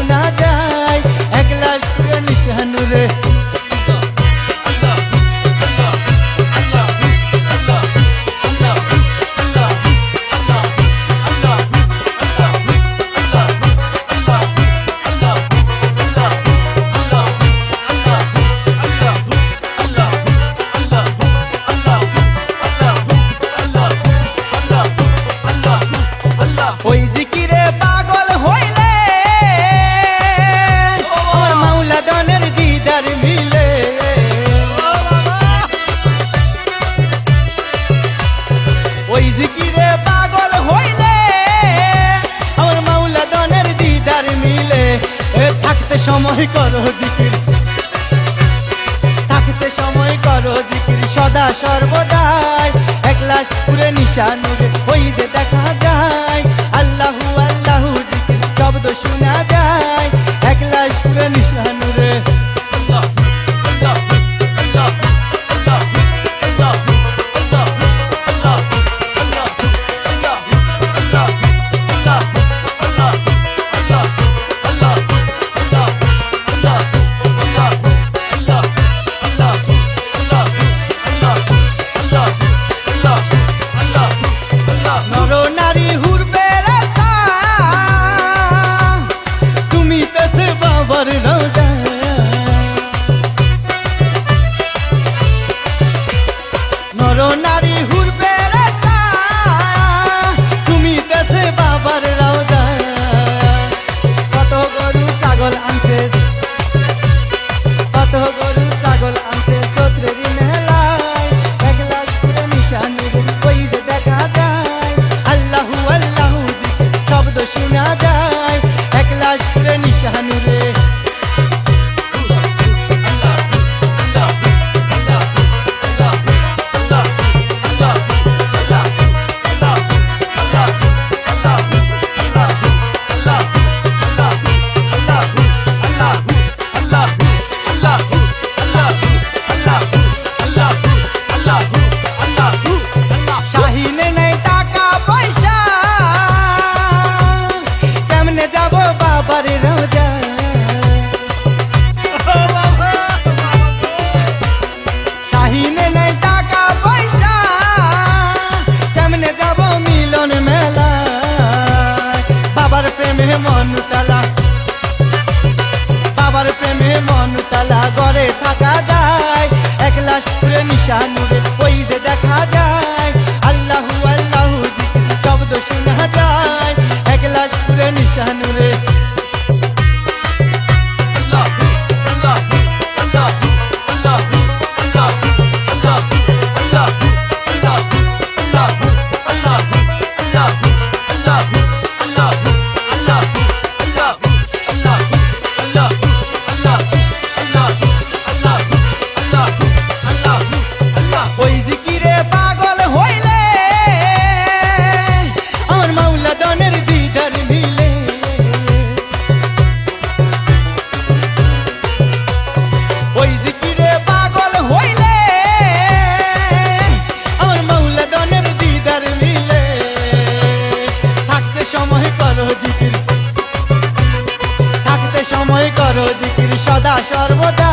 শোনা যায় এক লাশ পুরে নিশানুরে সময় করো জিকির থাকতে সময় করো জিকির সদা সর্বদাই এক লাশ পুরে নিশানুরে ওই যে দেখা যায় আল্লাহু আল্লাহু জিকির শব্দ শোনা যায় এক লাশ পুরে নিশানুরে বাবার প্রেমে মন তালা ঘরে থাকা যায় এক লাশ পুরে নিশানুরে ওই যে দেখা যায় আল্লাহু আল্লাহু জিকির শব্দ শোনা যায় এক লাশ পুরে নিশানুরে থাকতে সময় করো জিকির সদা সর্বদা